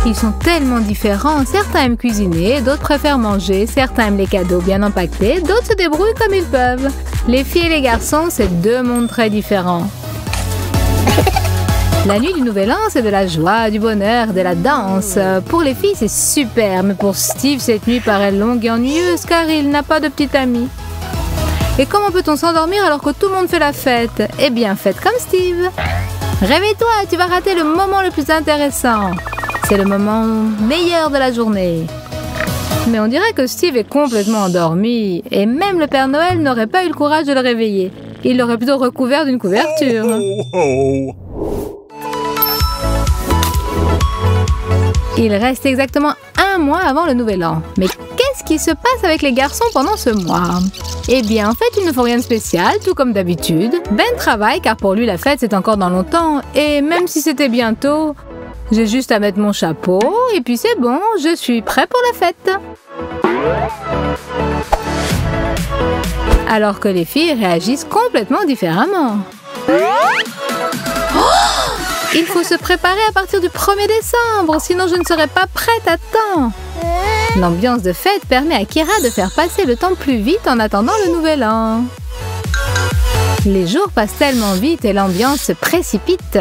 Ils sont tellement différents. Certains aiment cuisiner, d'autres préfèrent manger. Certains aiment les cadeaux bien empaquetés, d'autres se débrouillent comme ils peuvent. Les filles et les garçons, c'est deux mondes très différents. La nuit du Nouvel An, c'est de la joie, du bonheur, de la danse. Pour les filles, c'est super, mais pour Steve, cette nuit paraît longue et ennuyeuse car il n'a pas de petite amie. Et comment peut-on s'endormir alors que tout le monde fait la fête? Eh bien, faites comme Steve. Réveille-toi, tu vas rater le moment le plus intéressant. C'est le moment meilleur de la journée. Mais on dirait que Steve est complètement endormi et même le Père Noël n'aurait pas eu le courage de le réveiller. Il l'aurait plutôt recouvert d'une couverture. Il reste exactement un mois avant le Nouvel An. Mais qu'est-ce qui se passe avec les garçons pendant ce mois? Eh bien, en fait, il ne faut rien de spécial, tout comme d'habitude. Ben travaille car pour lui, la fête, c'est encore dans longtemps. Et même si c'était bientôt, j'ai juste à mettre mon chapeau et puis c'est bon, je suis prêt pour la fête. Alors que les filles réagissent complètement différemment. Il faut se préparer à partir du 1er décembre, sinon je ne serai pas prête à temps. L'ambiance de fête permet à Kira de faire passer le temps plus vite en attendant le Nouvel An. Les jours passent tellement vite et l'ambiance se précipite.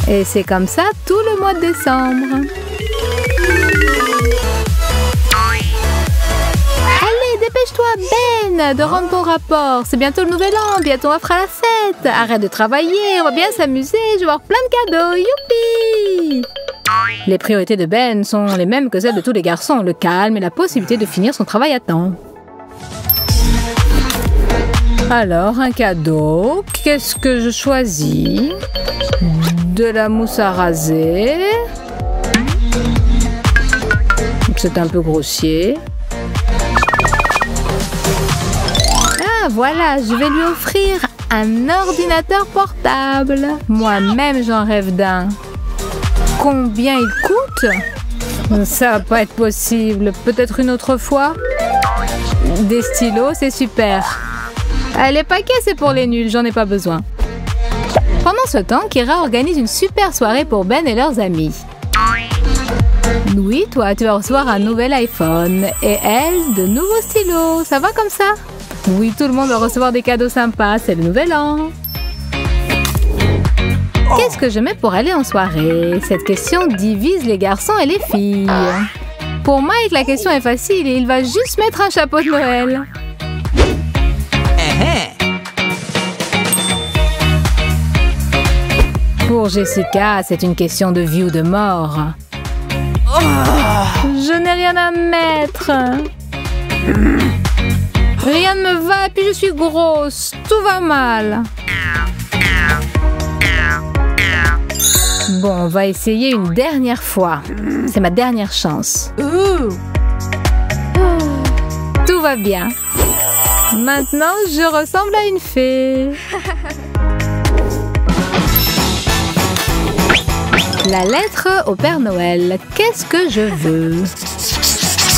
Et c'est comme ça tout le mois de décembre. Dépêche-toi, Ben, de rendre ton rapport. C'est bientôt le Nouvel An, bientôt on fera la fête. Arrête de travailler, on va bien s'amuser, je vais avoir plein de cadeaux, youpi! Les priorités de Ben sont les mêmes que celles de tous les garçons, le calme et la possibilité de finir son travail à temps. Alors, un cadeau, qu'est-ce que je choisis? De la mousse à raser. C'est un peu grossier. Voilà, je vais lui offrir un ordinateur portable. Moi-même, j'en rêve d'un. Combien il coûte? Ça va pas être possible. Peut-être une autre fois? Des stylos, c'est super. Les paquets, c'est pour les nuls, j'en ai pas besoin. Pendant ce temps, Kira organise une super soirée pour Ben et leurs amis. Oui, toi, tu vas recevoir un nouvel iPhone. Et elle, de nouveaux stylos. Ça va comme ça? Oui, tout le monde va recevoir des cadeaux sympas, c'est le Nouvel An. Qu'est-ce que je mets pour aller en soirée? Cette question divise les garçons et les filles. Pour Mike, la question est facile et il va juste mettre un chapeau de Noël. Pour Jessica, c'est une question de vie ou de mort. Je n'ai rien à mettre. Rien ne me va et puis je suis grosse. Tout va mal. Bon, on va essayer une dernière fois. C'est ma dernière chance. Tout va bien. Maintenant, je ressemble à une fée. La lettre au Père Noël. Qu'est-ce que je veux?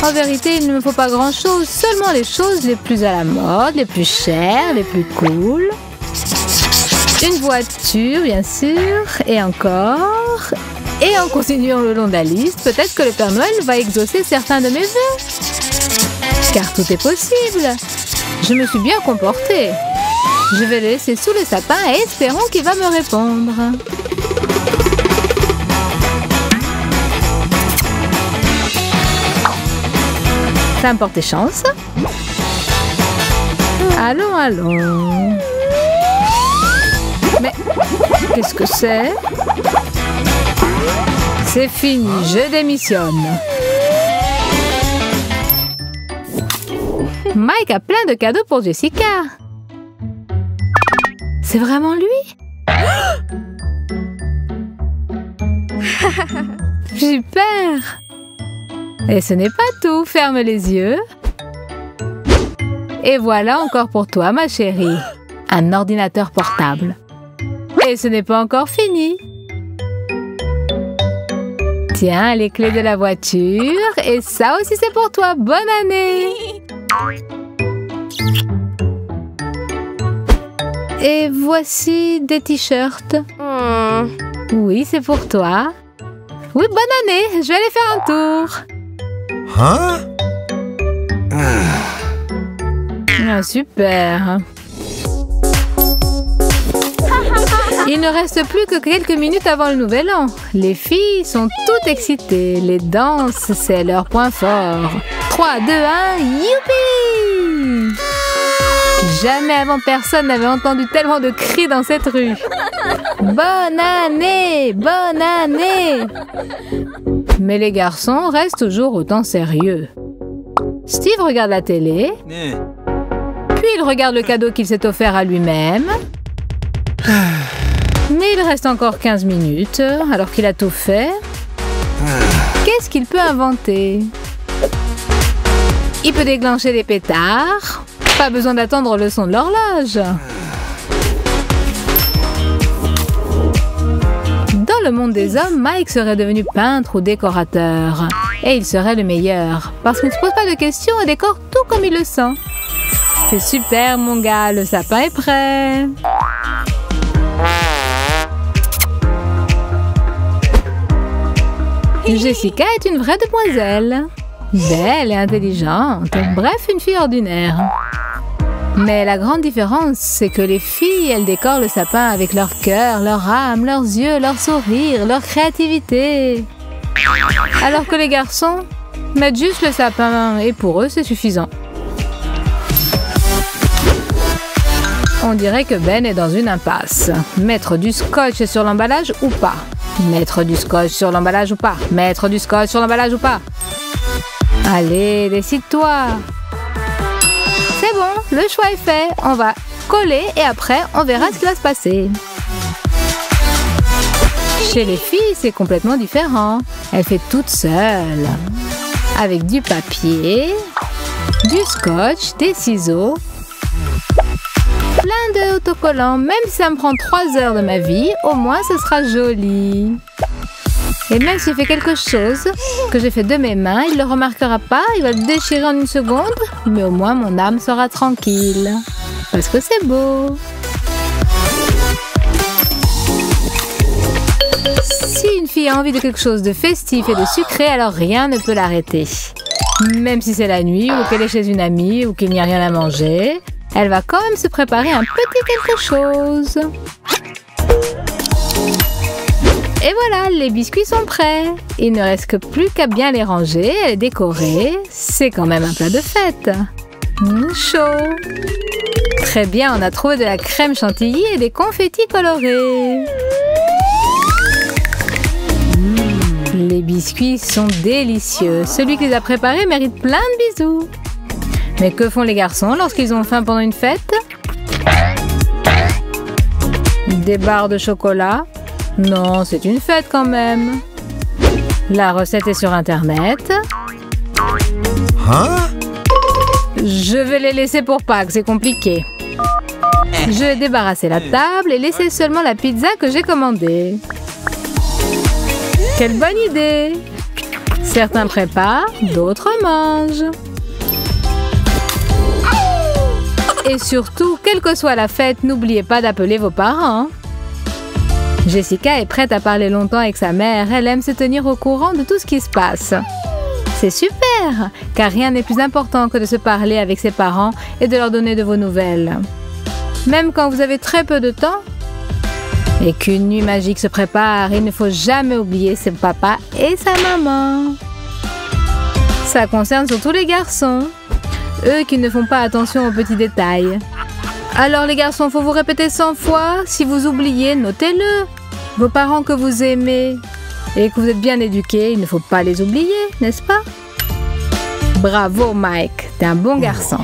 En vérité, il ne me faut pas grand-chose, seulement les choses les plus à la mode, les plus chères, les plus cool. Une voiture, bien sûr, et encore. Et en continuant le long de la liste, peut-être que le Père Noël va exaucer certains de mes vœux. Car tout est possible. Je me suis bien comportée. Je vais le laisser sous le sapin et espérons qu'il va me répondre. Ça me porte chance. Allons, allons. Mais qu'est-ce que c'est? C'est fini, je démissionne. Mike a plein de cadeaux pour Jessica. C'est vraiment lui? Super! Et ce n'est pas tout, ferme les yeux. Et voilà encore pour toi, ma chérie. Un ordinateur portable. Et ce n'est pas encore fini. Tiens, les clés de la voiture. Et ça aussi, c'est pour toi. Bonne année! Et voici des t-shirts. Oui, c'est pour toi. Oui, bonne année, je vais aller faire un tour. Hein? Ah, super. Il ne reste plus que quelques minutes avant le nouvel an. Les filles sont toutes excitées. Les danses, c'est leur point fort. 3, 2, 1, youpi! Jamais avant personne n'avait entendu tellement de cris dans cette rue. Bonne année! Bonne année! Mais les garçons restent toujours autant sérieux. Steve regarde la télé. Puis il regarde le cadeau qu'il s'est offert à lui-même. Mais il reste encore 15 minutes, alors qu'il a tout fait. Qu'est-ce qu'il peut inventer? Il peut déclencher des pétards. Pas besoin d'attendre le son de l'horloge. Dans le monde des hommes, Mike serait devenu peintre ou décorateur. Et il serait le meilleur, parce qu'il ne se pose pas de questions et décore tout comme il le sent. C'est super, mon gars, le sapin est prêt. Jessica est une vraie demoiselle. Belle et intelligente. Bref, une fille ordinaire. Mais la grande différence, c'est que les filles, elles décorent le sapin avec leur cœur, leur âme, leurs yeux, leur sourire, leur créativité. Alors que les garçons mettent juste le sapin et pour eux, c'est suffisant. On dirait que Ben est dans une impasse. Mettre du scotch sur l'emballage ou pas? Mettre du scotch sur l'emballage ou pas? Mettre du scotch sur l'emballage ou pas? Allez, décide-toi. C'est bon, le choix est fait. On va coller et après, on verra ce qui va se passer. Chez les filles, c'est complètement différent. Elle fait toute seule. Avec du papier, du scotch, des ciseaux, plein d'autocollants. Même si ça me prend 3 heures de ma vie, au moins ce sera joli. Et même si j'ai fait quelque chose que j'ai fait de mes mains, il ne le remarquera pas, il va le déchirer en une seconde, mais au moins mon âme sera tranquille. Parce que c'est beau. Si une fille a envie de quelque chose de festif et de sucré, alors rien ne peut l'arrêter. Même si c'est la nuit ou qu'elle est chez une amie ou qu'il n'y a rien à manger, elle va quand même se préparer un petit quelque chose. Et voilà, les biscuits sont prêts. Il ne reste que plus qu'à bien les ranger et les décorer. C'est quand même un plat de fête. Chaud. Très bien, on a trouvé de la crème chantilly et des confettis colorés. Les biscuits sont délicieux. Celui qui les a préparés mérite plein de bisous. Mais que font les garçons lorsqu'ils ont faim pendant une fête? Des barres de chocolat? Non, c'est une fête quand même. La recette est sur Internet. Hein? Je vais les laisser pour Pâques, c'est compliqué. Je vais débarrasser la table et laisser seulement la pizza que j'ai commandée. Quelle bonne idée! Certains préparent, d'autres mangent. Et surtout, quelle que soit la fête, n'oubliez pas d'appeler vos parents. Jessica est prête à parler longtemps avec sa mère. Elle aime se tenir au courant de tout ce qui se passe. C'est super, car rien n'est plus important que de se parler avec ses parents et de leur donner de vos nouvelles. Même quand vous avez très peu de temps. Et qu'une nuit magique se prépare, il ne faut jamais oublier ses papas et sa maman. Ça concerne surtout les garçons. Eux qui ne font pas attention aux petits détails. Alors les garçons, faut vous répéter 100 fois. Si vous oubliez, notez-le. Vos parents que vous aimez et que vous êtes bien éduqués, il ne faut pas les oublier, n'est-ce pas? Bravo Mike, t'es un bon garçon.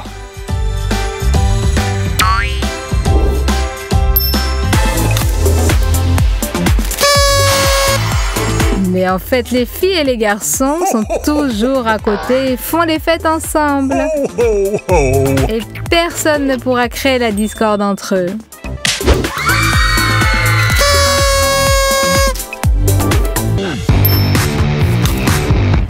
Mais en fait, les filles et les garçons sont toujours à côté et font les fêtes ensemble. Et personne ne pourra créer la discorde entre eux.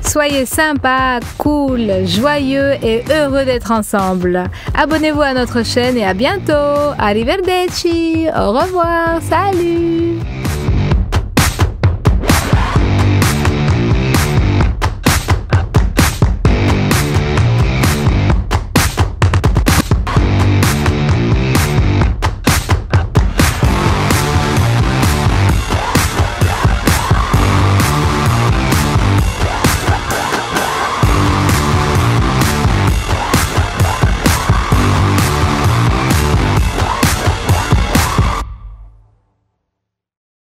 Soyez sympas, cool, joyeux et heureux d'être ensemble. Abonnez-vous à notre chaîne et à bientôt. Arrivederci. Au revoir. Salut.